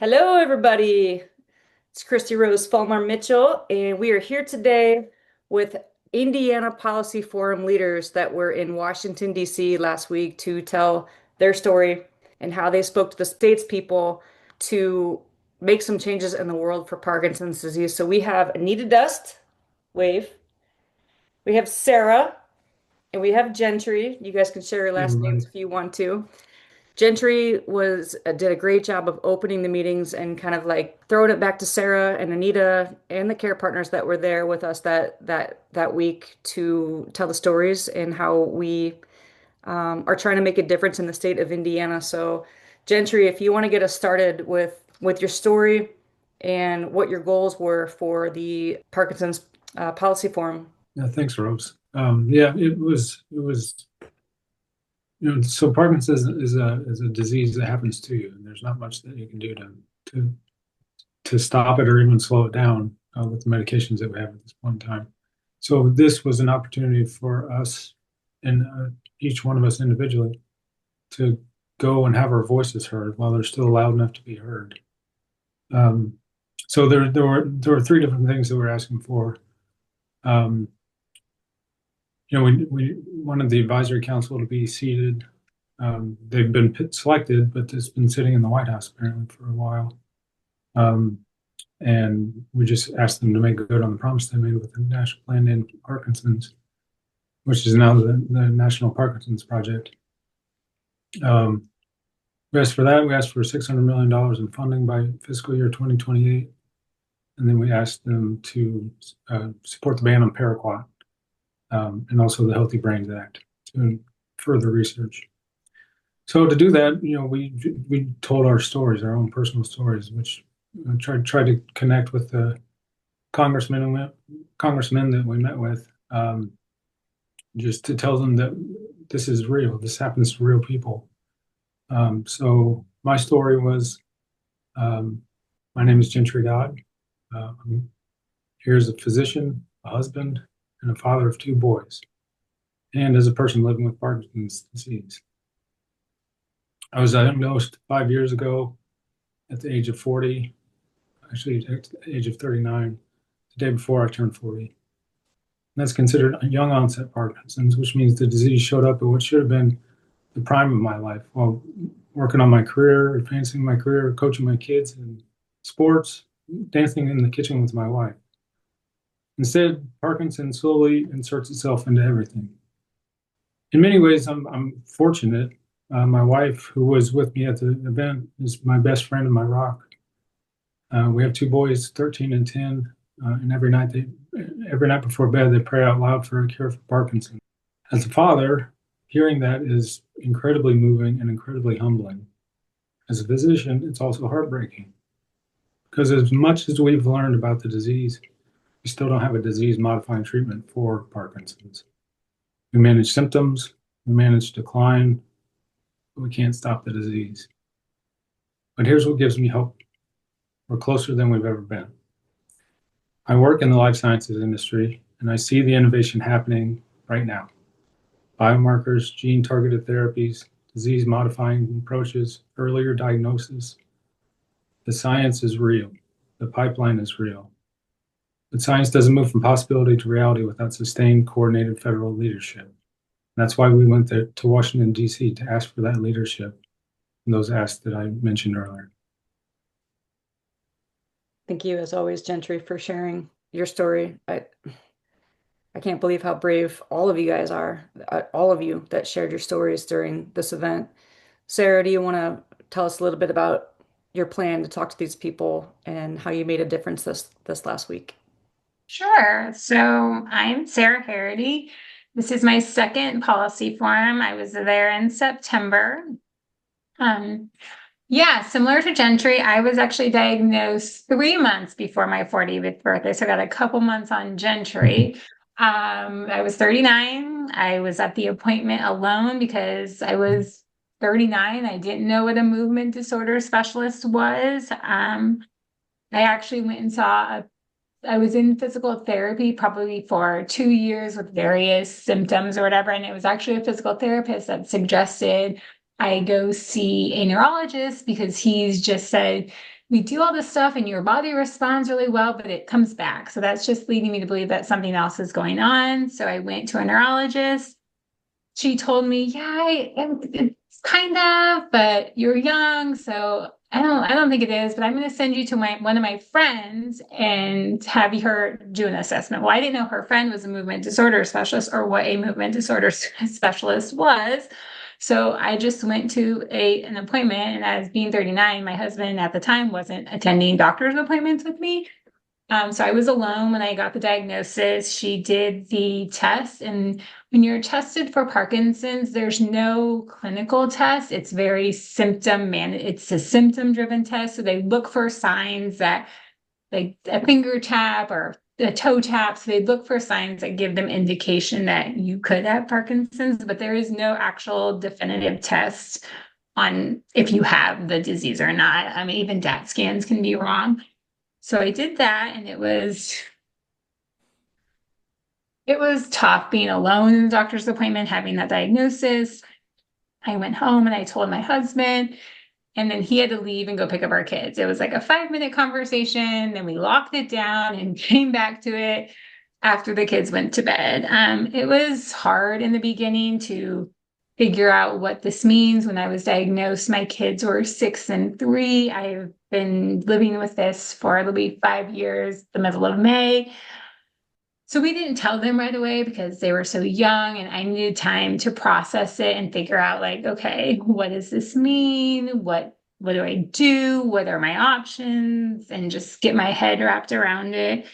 Hello, everybody. It's Christy Rose Fulmer Mitchell, and we are here today with Indiana Policy Forum leaders that were in Washington, D.C. last week to tell their story and how they spoke to the state's people to make some changes in the world for Parkinson's disease. So we have Anita Dust, wave. We have Sara, and we have Gentry. You guys can share your Hey, last names everybody. if you want to. Gentry was did a great job of opening the meetings and kind of like throwing it back to Sara and Anita and the care partners that were there with us that week to tell the stories and how we are trying to make a difference in the state of Indiana. So, Gentry, if you want to get us started with your story and what your goals were for the Parkinson's Policy Forum. Yeah, thanks, Rose. Yeah, so Parkinson's is a disease that happens to you, and there's not much that you can do to to stop it or even slow it down with the medications that we have at this point in time. So this was an opportunity for us and each one of us individually to go and have our voices heard while they're still loud enough to be heard. Um, so there were three different things that we're asking for. Um, we wanted the advisory council to be seated. They've been selected, but it's been sitting in the White House apparently for a while. Um, and we just asked them to make good on the promise they made with the national plan in Parkinson's, which is now the National Parkinson's Project. We asked for that. We asked for $600 million in funding by fiscal year 2028. And then we asked them to support the ban on paraquat and also the Healthy Brains Act to further research. So to do that, we told our stories, our own personal stories, which tried to connect with the congressmen that we met with, just to tell them that this is real. This happens to real people. So my story was, my name is Gentry Dodd. I'm here as a physician, a husband, and a father of two boys, and as a person living with Parkinson's disease. I was diagnosed 5 years ago at the age of 40, actually at the age of 39, the day before I turned 40. And that's considered a young onset Parkinson's, which means the disease showed up at what should have been the prime of my life while working on my career, advancing my career, coaching my kids in sports, dancing in the kitchen with my wife. Instead, Parkinson slowly inserts itself into everything. In many ways, I'm fortunate. My wife, who was with me at the event, is my best friend and my rock. We have two boys, 13 and 10, and every night before bed, they pray out loud for a cure for Parkinson. As a father, hearing that is incredibly moving and incredibly humbling. As a physician, it's also heartbreaking because as much as we've learned about the disease, we still don't have a disease-modifying treatment for Parkinson's. We manage symptoms, we manage decline, but we can't stop the disease. But here's what gives me hope. We're closer than we've ever been. I work in the life sciences industry, and I see the innovation happening right now. Biomarkers, gene-targeted therapies, disease-modifying approaches, earlier diagnosis. The science is real. The pipeline is real. But science doesn't move from possibility to reality without sustained, coordinated federal leadership. That's why we went to Washington, D.C. to ask for that leadership and those asks that I mentioned earlier. Thank you, as always, Gentry, for sharing your story. I can't believe how brave all of you guys are, all of you that shared your stories during this event. Sara, do you want to tell us a little bit about your plan to talk to these people and how you made a difference this last week? Sure. So I'm Sara Harity. This is my second policy forum. I was there in September. Yeah, similar to Gentry, I was actually diagnosed 3 months before my 40th birthday. So I got a couple months on Gentry. I was 39. I was at the appointment alone because I was 39. I didn't know what a movement disorder specialist was. I actually went and I was in physical therapy probably for 2 years with various symptoms or whatever. And it was actually a physical therapist that suggested I go see a neurologist because he's just said we do all this stuff and your body responds really well, but it comes back. So that's just leading me to believe that something else is going on. So I went to a neurologist. She told me, yeah, it's kind of, but you're young, so I don't think it is, but I'm going to send you to one of my friends and have her do an assessment. Well, I didn't know her friend was a movement disorder specialist or what a movement disorder specialist was. So I just went to an appointment, and as being 39, my husband at the time wasn't attending doctor's appointments with me. So I was alone when I got the diagnosis. She did the test, and when you're tested for Parkinson's, there's no clinical test. It's very it's a symptom-driven test. So they look for signs that, like a finger tap or a toe tap. So they look for signs that give them indication that you could have Parkinson's, but there is no actual definitive test on if you have the disease or not. I mean, even DAT scans can be wrong. So I did that, and it was tough being alone in the doctor's appointment, having that diagnosis. I went home and I told my husband, and then he had to leave and go pick up our kids. It was like a 5-minute conversation. Then we locked it down and came back to it after the kids went to bed. It was hard in the beginning to figure out what this means. When I was diagnosed, my kids were 6 and 3. I've been living with this for it'll be 5 years, the middle of May. So we didn't tell them right away because they were so young, and I needed time to process it and figure out, like, okay, what does this mean? What do I do? What are my options? And just get my head wrapped around it.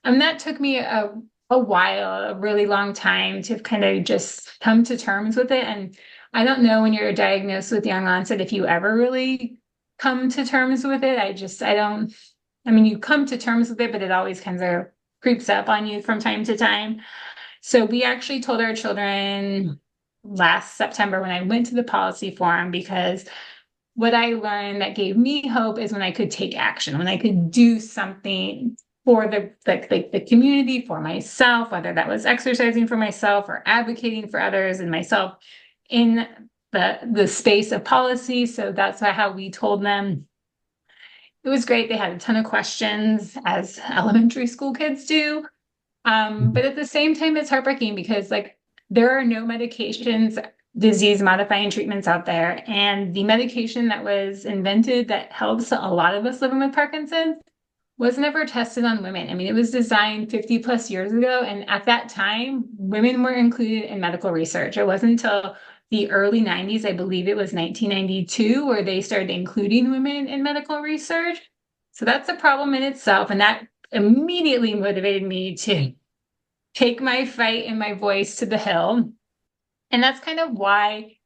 That took me a while, a really long time to kind of just come to terms with it. And I don't know, when you're diagnosed with young onset, if you ever really come to terms with it. I don't, I mean, you come to terms with it, but it always kind of creeps up on you from time to time. So we actually told our children last September when I went to the policy forum, because what I learned that gave me hope is when I could take action, when I could do something for the community, for myself, whether that was exercising for myself or advocating for others and myself in the space of policy. So that's how we told them. It was great. They had a ton of questions, as elementary school kids do. But at the same time, it's heartbreaking because, like, there are no medications, disease modifying treatments out there. And the medication that was invented that helps a lot of us living with Parkinson's was never tested on women. I mean, it was designed 50 plus years ago. And at that time, women were included in medical research. It wasn't until the early 90s, I believe it was 1992, where they started including women in medical research. So that's a problem in itself. And that immediately motivated me to take my fight and my voice to the hill. And that's kind of why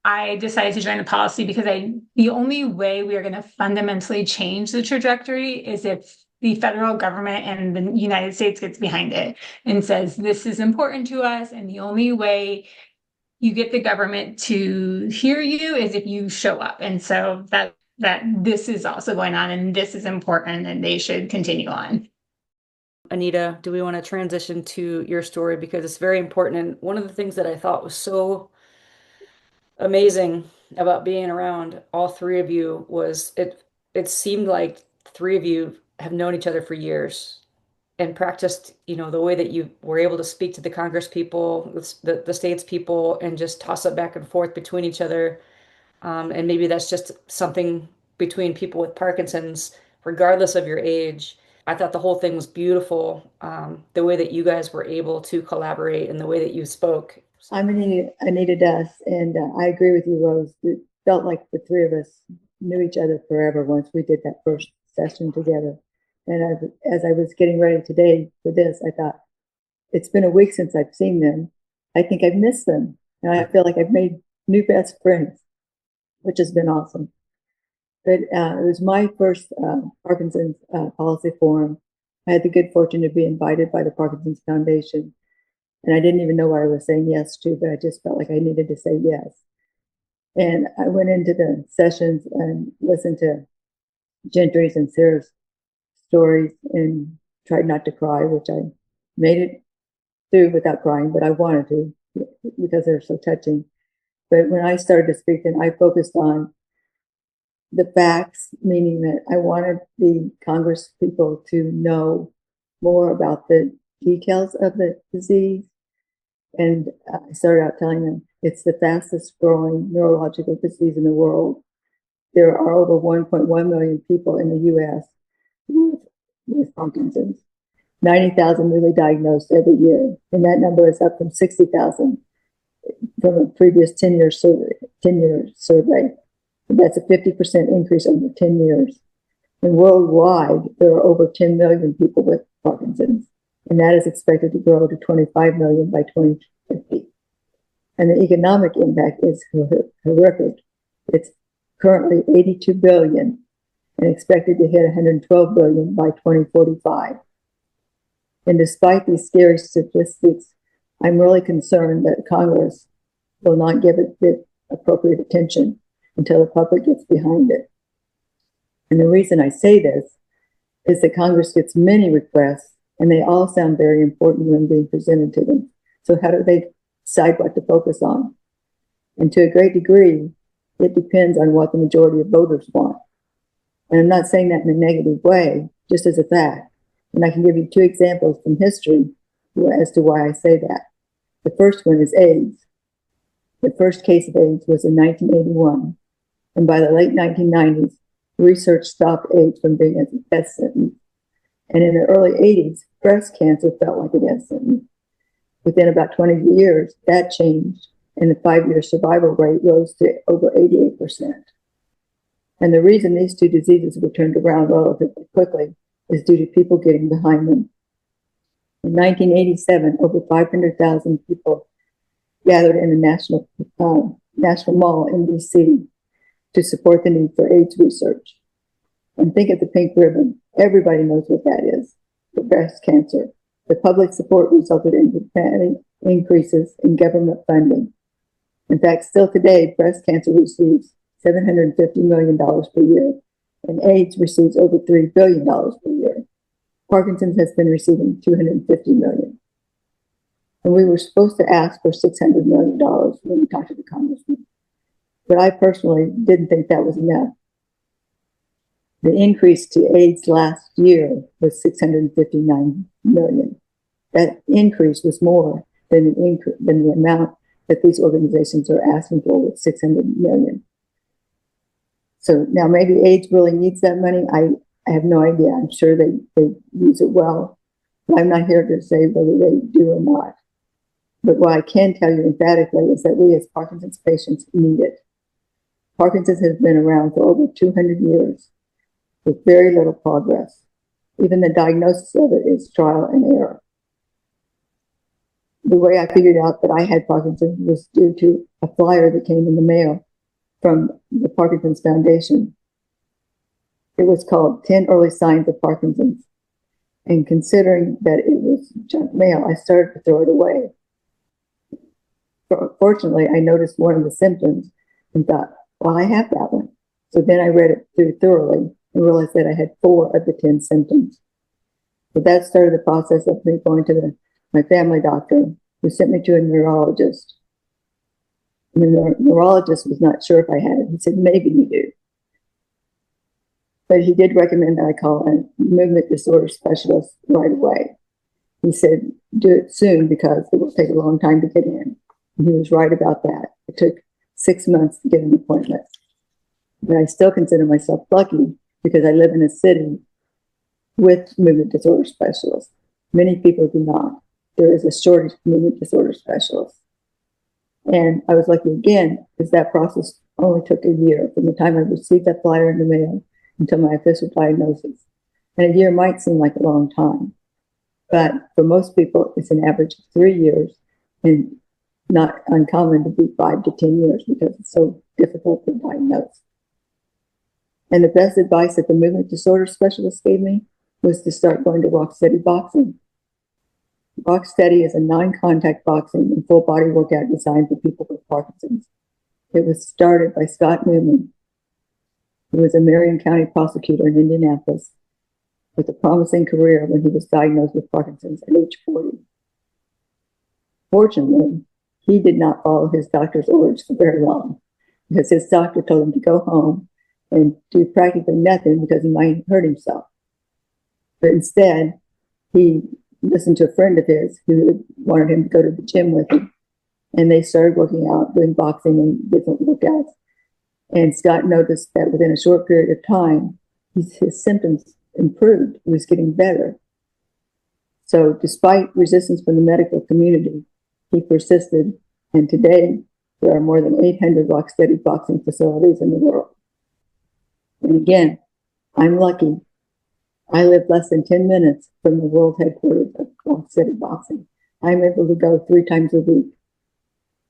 I decided to join the policy, because the only way we are going to fundamentally change the trajectory is if the federal government and the United States gets behind it and says, this is important to us. And the only way you get the government to hear you is if you show up. And so that this is also going on, and this is important, and they should continue on. Anita, do we want to transition to your story, because it's very important? And one of the things that I thought was so amazing about being around all three of you was it seemed like the three of you have known each other for years and practiced, the way that you were able to speak to the Congress people, the states people, and just toss it back and forth between each other. And maybe that's just something between people with Parkinson's, regardless of your age. I thought the whole thing was beautiful, the way that you guys were able to collaborate and the way that you spoke. I'm Anita Duss, and I agree with you, Rose. It felt like the three of us knew each other forever once we did that first session together. And as I was getting ready today for this, I thought, it's been a week since I've seen them. I think I've missed them. And I feel like I've made new best friends, which has been awesome. But it was my first Parkinson's policy forum. I had the good fortune to be invited by the Parkinson's Foundation. And I didn't even know what I was saying yes to, but I just felt like I needed to say yes. And I went into the sessions and listened to Gentry's and Sara's stories and tried not to cry, which I made it through without crying, but I wanted to because they're so touching. But when I started to speak, then I focused on the facts, meaning that I wanted the Congress people to know more about the details of the disease. And I started out telling them it's the fastest growing neurological disease in the world. There are over 1.1 million people in the US with Parkinson's, 90,000 newly diagnosed every year. And that number is up from 60,000 from a previous 10-year survey. And that's a 50% increase over 10 years. And worldwide, there are over 10 million people with Parkinson's, and that is expected to grow to 25 million by 2050. And the economic impact is horrific. It's currently 82 billion and expected to hit 112 billion by 2045. And despite these scary statistics, I'm really concerned that Congress will not give it the appropriate attention until the public gets behind it. And the reason I say this is that Congress gets many requests, and they all sound very important when being presented to them. So how do they decide what to focus on? And to a great degree, it depends on what the majority of voters want. And I'm not saying that in a negative way, just as a fact. And I can give you 2 examples from history as to why I say that. The first one is AIDS. The first case of AIDS was in 1981. And by the late 1990s, research stopped AIDS from being a death sentence. And in the early 80s, breast cancer felt like a death sentence. Within about 20 years, that changed, and the 5-year survival rate rose to over 88%. And the reason these 2 diseases were turned around relatively quickly is due to people getting behind them. In 1987, over 500,000 people gathered in the National Mall in DC to support the need for AIDS research. And think of the pink ribbon. Everybody knows what that is for breast cancer. The public support resulted in dramatic increases in government funding. In fact, still today, breast cancer receives $750 million per year, and AIDS receives over $3 billion per year. Parkinson's has been receiving $250 million. And we were supposed to ask for $600 million when we talked to the congressman. But I personally didn't think that was enough. The increase to AIDS last year was $659 million. That increase was more than the amount that these organizations are asking for with $600 million. So now maybe AIDS really needs that money. I have no idea. I'm sure they use it well. But I'm not here to say whether they do or not. But what I can tell you emphatically is that we as Parkinson's patients need it. Parkinson's has been around for over 200 years with very little progress. Even the diagnosis of it is trial and error. The way I figured out that I had Parkinson's was due to a flyer that came in the mail from the Parkinson's Foundation. It was called 10 Early Signs of Parkinson's. And considering that it was junk mail, I started to throw it away. Fortunately, I noticed one of the symptoms and thought, well, I have that one. So then I read it through thoroughly and realized that I had 4 of the 10 symptoms. So that started the process of me going to my family doctor, who sent me to a neurologist. And the neurologist was not sure if I had it. He said, maybe you do. But he did recommend that I call a movement disorder specialist right away. He said, do it soon because it will take a long time to get in. And he was right about that. It took 6 months to get an appointment. But I still consider myself lucky because I live in a city with movement disorder specialists. Many people do not. There is a shortage of movement disorder specialists. And I was lucky again because that process only took a year from the time I received that flyer in the mail until my official diagnosis. And a year might seem like a long time, but for most people, it's an average of 3 years and not uncommon to be 5 to 10 years because it's so difficult to diagnose. And the best advice that the movement disorder specialist gave me was to start going to Rock Steady Boxing. Rock Steady is a non-contact boxing and full body workout designed for people with Parkinson's. It was started by Scott Newman, who was a Marion County prosecutor in Indianapolis with a promising career when he was diagnosed with Parkinson's at age 40. Fortunately, he did not follow his doctor's orders for very long because his doctor told him to go home and do practically nothing because he might hurt himself. But instead, he listened to a friend of his who wanted him to go to the gym with him. And they started working out, doing boxing and different workouts. And Scott noticed that within a short period of time, his symptoms improved. He was getting better. So despite resistance from the medical community, he persisted. And today, there are more than 800 rock-steady boxing facilities in the world. And again, I'm lucky. I live less than 10 minutes from the world headquarters of rock-steady boxing. I'm able to go 3 times a week.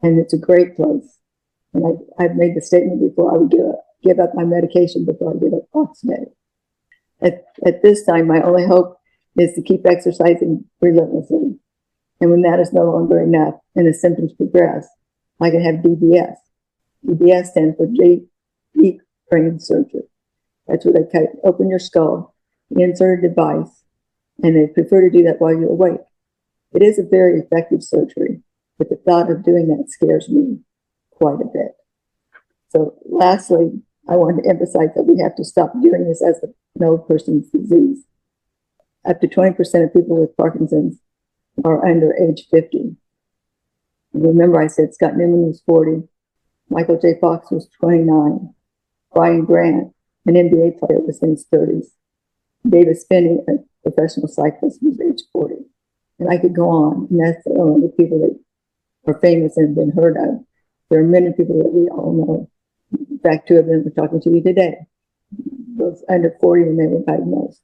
And it's a great place. And I've made the statement before, I would give up my medication before I give up boxing. At this time, my only hope is to keep exercising relentlessly. And when that is no longer enough and the symptoms progress, I can have DBS. DBS stands for deep brain surgery. That's where they open your skull, insert a device, and they prefer to do that while you're awake. It is a very effective surgery, but the thought of doing that scares me quite a bit. So lastly, I want to emphasize that we have to stop viewing this as an old person's disease. Up to 20% of people with Parkinson's are under age 50. And remember, I said Scott Newman was 40, Michael J. Fox was 29, Brian Grant, an NBA player, was in his 30s. David Spinney, a professional cyclist, was age 40. And I could go on, and that's only the people that are famous and have been heard of. There are many people that we all know. In fact, 2 of them are talking to you today. Those under 40 when they were diagnosed.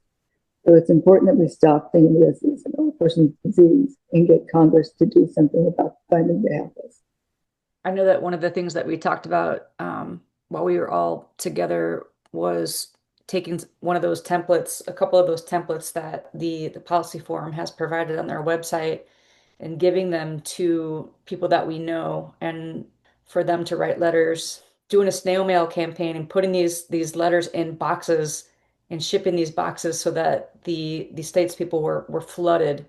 So it's important that we stop thinking this is an old person's disease and get Congress to do something about funding to help us. I know that one of the things that we talked about while we were all together was taking one of those templates, a couple of those templates that the policy forum has provided on their website, and giving them to people that we know, and for them to write letters, doing a snail mail campaign and putting these letters in boxes and shipping these boxes so that the statespeople were flooded.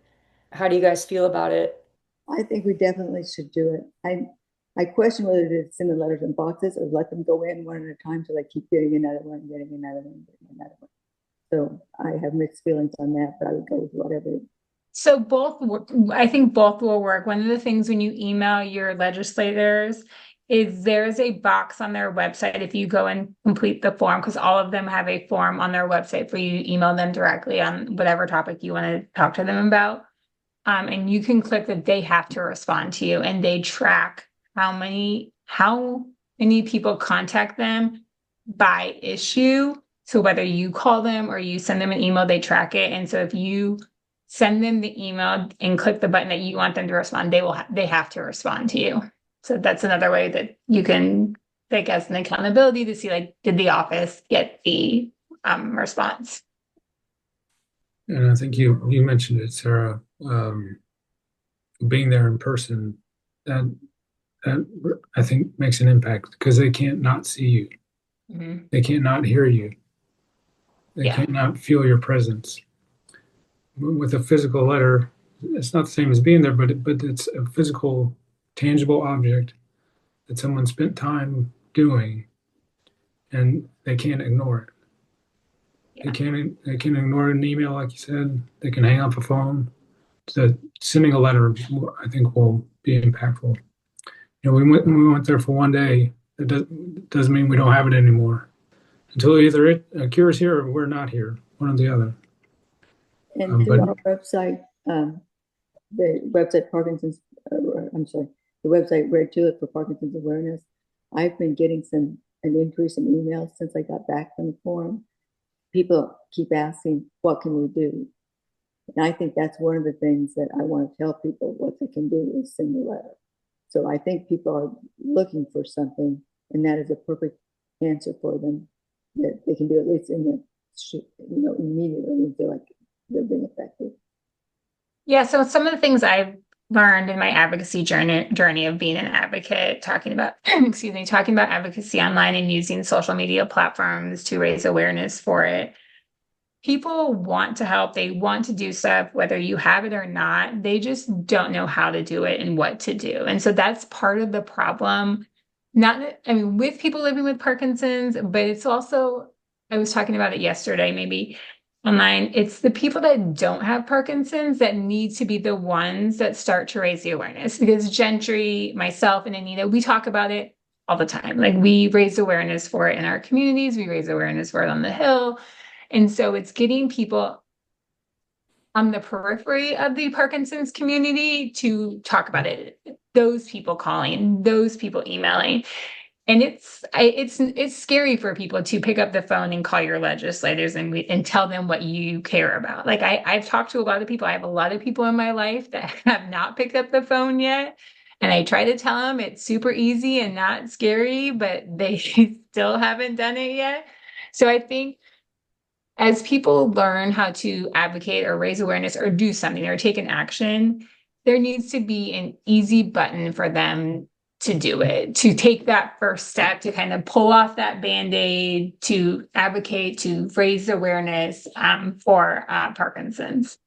How do you guys feel about it? I think we definitely should do it. I question whether to send the letters in boxes or let them go in one at a time so they keep getting another one, getting another one, getting another one. So I have mixed feelings on that, but I would go with whatever. So I think both will work. One of the things when you email your legislators is there's a box on their website if you go and complete the form, because all of them have a form on their website for you to email them directly on whatever topic you want to talk to them about. And you can click that they have to respond to you, and they track how many people contact them by issue. So whether you call them or you send them an email, they track it. And so if you send them the email and click the button that you want them to respond, they have to respond to you. So that's another way that you can take as an accountability to see, like, did the office get the response? And I think you mentioned it, Sarah, being there in person, that I think makes an impact, because they can't not see you. Mm-hmm. They can't not hear you. They Yeah. can't not feel your presence. With a physical letter, it's not the same as being there, but it's a physical, tangible object that someone spent time doing, and they can't ignore it. Yeah. They can ignore an email, like you said. They can hang up a phone. So sending a letter, I think, will be impactful. You know, we went there for one day. It doesn't mean we don't have it anymore. Until either a cure is here or we're not here, one or the other. And through our website, the website the website Red Tulip for Parkinson's Awareness, I've been getting an increase in emails since I got back from the forum. People keep asking, what can we do? And I think that's one of the things that I want to tell people what they can do is send a letter. So I think people are looking for something, and that is a perfect answer for them that they can do, at least immediately, and feel like they're being effective. Yeah, so some of the things I've learned in my advocacy journey of being an advocate, talking about advocacy online and using social media platforms to raise awareness for it. People want to help. They want to do stuff, whether you have it or not. They just don't know how to do it and what to do. And so that's part of the problem not, I mean, with people living with Parkinson's, but it's also, I was talking about it yesterday, maybe online. It's the people that don't have Parkinson's that need to be the ones that start to raise the awareness, because Gentry, myself, and Anita, we talk about it all the time. Like, we raise awareness for it in our communities, we raise awareness for it on the Hill. And so it's getting people on the periphery of the Parkinson's community to talk about it. Those people calling, those people emailing. And it's scary for people to pick up the phone and call your legislators and tell them what you care about. Like, I've talked to a lot of people. I have a lot of people in my life that have not picked up the phone yet. And I try to tell them it's super easy and not scary, but they still haven't done it yet. So I think as people learn how to advocate or raise awareness or do something or take an action, there needs to be an easy button for them to do it, to take that first step, to kind of pull off that Band-Aid, to advocate, to raise awareness for Parkinson's.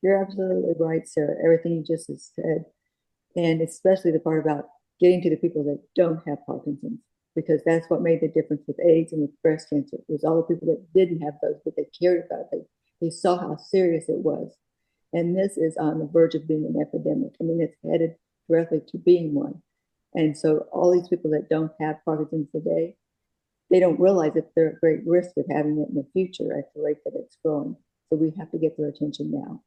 You're absolutely right, Sarah. Everything you just said, and especially the part about getting to the people that don't have Parkinson's, because that's what made the difference with AIDS and with breast cancer. It was all the people that didn't have those, but they cared about it. They saw how serious it was. And this is on the verge of being an epidemic. I mean, it's headed directly to being one. And so all these people that don't have Parkinson's today, they don't realize that they're at great risk of having it in the future at the rate that it's growing. So we have to get their attention now.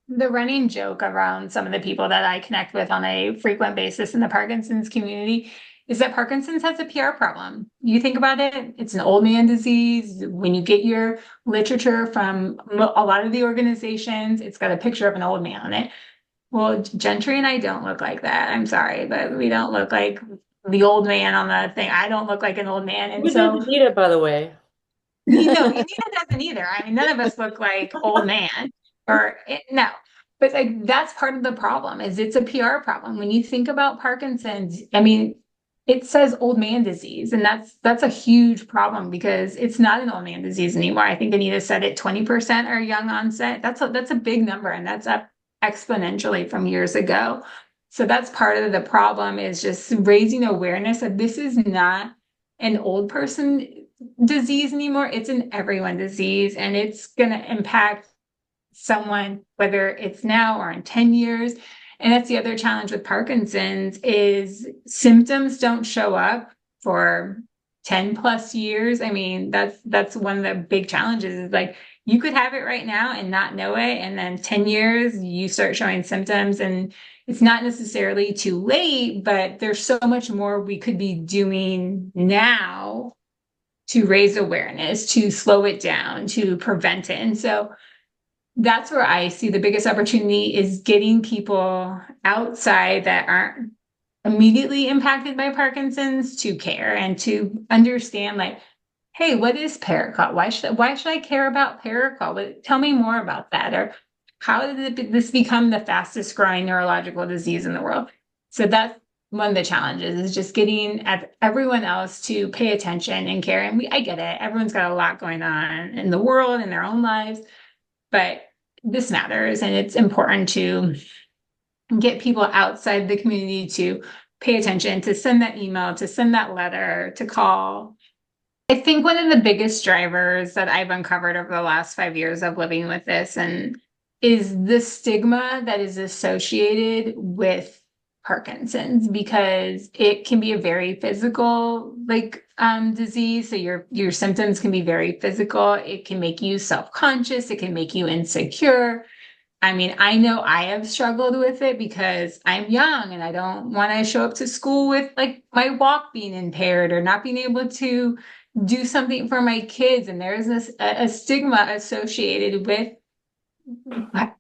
The running joke around some of the people that I connect with on a frequent basis in the Parkinson's community is that Parkinson's has a PR problem. You think about it, it's an old man disease. When you get your literature from a lot of the organizations, it's got a picture of an old man on it. Well, Gentry and I don't look like that. I'm sorry, but we don't look like the old man on the thing. I don't look like an old man. And We did so, Anita, by the way. Anita doesn't either. I mean, none of us look like old man no. But like, that's part of the problem, is it's a PR problem. When you think about Parkinson's, I mean, it says old man disease, and that's a huge problem because it's not an old man disease anymore. I think Anita said it, 20% are young onset. That's a big number, and that's up exponentially from years ago. So that's part of the problem, is just raising awareness that this is not an old person disease anymore. It's an everyone disease, and it's going to impact someone, whether it's now or in 10 years. And that's the other challenge with Parkinson's, is symptoms don't show up for 10 plus years. I mean, that's one of the big challenges, is like, you could have it right now and not know it, and then 10 years you start showing symptoms, and it's not necessarily too late, but there's so much more we could be doing now to raise awareness, to slow it down, to prevent it. And so that's where I see the biggest opportunity, is getting people outside that aren't immediately impacted by Parkinson's to care and to understand, like, hey, what is Paracol? Why should I care about Paracol? Tell me more about that. Or how did this become the fastest growing neurological disease in the world? So that's one of the challenges, is just getting everyone else to pay attention and care. And I get it. Everyone's got a lot going on in the world, in their own lives. But this matters, and it's important to get people outside the community to pay attention, to send that email, to send that letter, to call. I think one of the biggest drivers that I've uncovered over the last 5 years of living with this is the stigma that is associated with Parkinson's, because it can be a very physical disease. So your symptoms can be very physical. It can make you self-conscious. It can make you insecure. I mean, I know I have struggled with it because I'm young and I don't want to show up to school with like my walk being impaired or not being able to do something for my kids. And there's a stigma associated with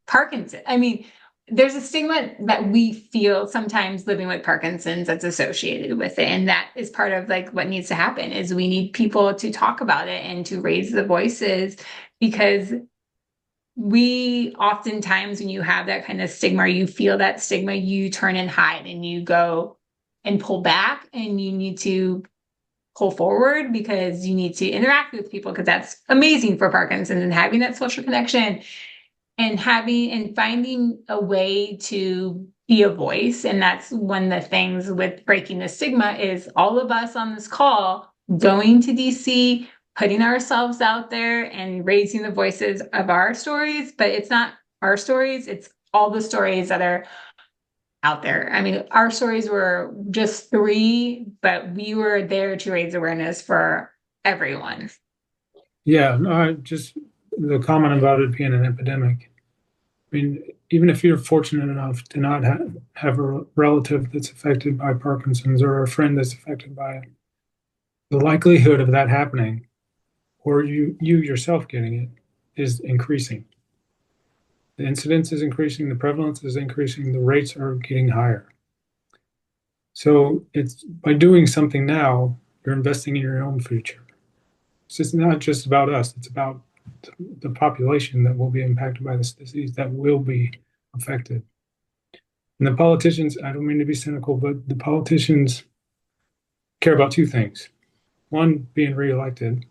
Parkinson. I mean, there's a stigma that we feel sometimes living with Parkinson's that's associated with it. And that is part of like what needs to happen, is we need people to talk about it and to raise the voices, because we oftentimes, when you have that kind of stigma, or you feel that stigma, you turn and hide and you go and pull back, and you need to pull forward because you need to interact with people, because that's amazing for Parkinson's, and having that social connection and finding a way to be a voice. And that's one of the things with breaking the stigma is all of us on this call going to DC, putting ourselves out there and raising the voices of our stories, but it's not our stories, it's all the stories that are out there. I mean, our stories were just 3, but we were there to raise awareness for everyone. Yeah, no, just the comment about it being an epidemic. I mean, even if you're fortunate enough to not have a relative that's affected by Parkinson's or a friend that's affected by it, the likelihood of that happening, or you yourself getting it, is increasing. The incidence is increasing, the prevalence is increasing, the rates are getting higher. So it's by doing something now, you're investing in your own future. It's just not just about us, it's about the population that will be impacted by this disease, that will be affected. And the politicians, I don't mean to be cynical, but the politicians care about 2 things. 1, being reelected,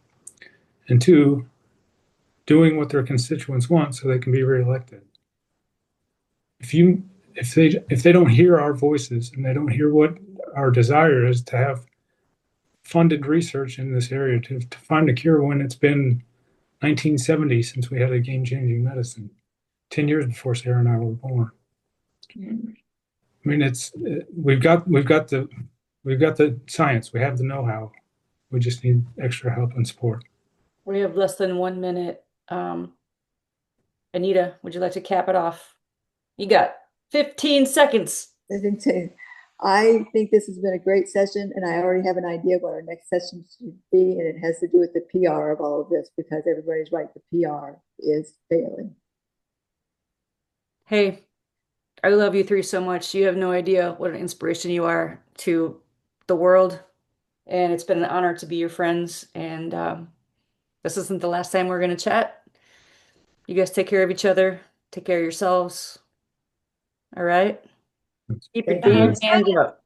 and 2, doing what their constituents want so they can be reelected. If they don't hear our voices and they don't hear what our desire is to have funded research in this area to find a cure when it's been 1970 since we had a game-changing medicine, 10 years before Sara and I were born. I mean, we've got the science, we have the know-how. We just need extra help and support. We have less than 1 minute. Anita, would you like to cap it off? You got 15 seconds. I think this has been a great session, and I already have an idea what our next session should be, and it has to do with the PR of all of this, because everybody's right, the PR is failing. Hey, I love you 3 so much. You have no idea what an inspiration you are to the world. And it's been an honor to be your friends. And this isn't the last time we're going to chat. You guys take care of each other. Take care of yourselves. All right? Keep your Thank you. damn hands up.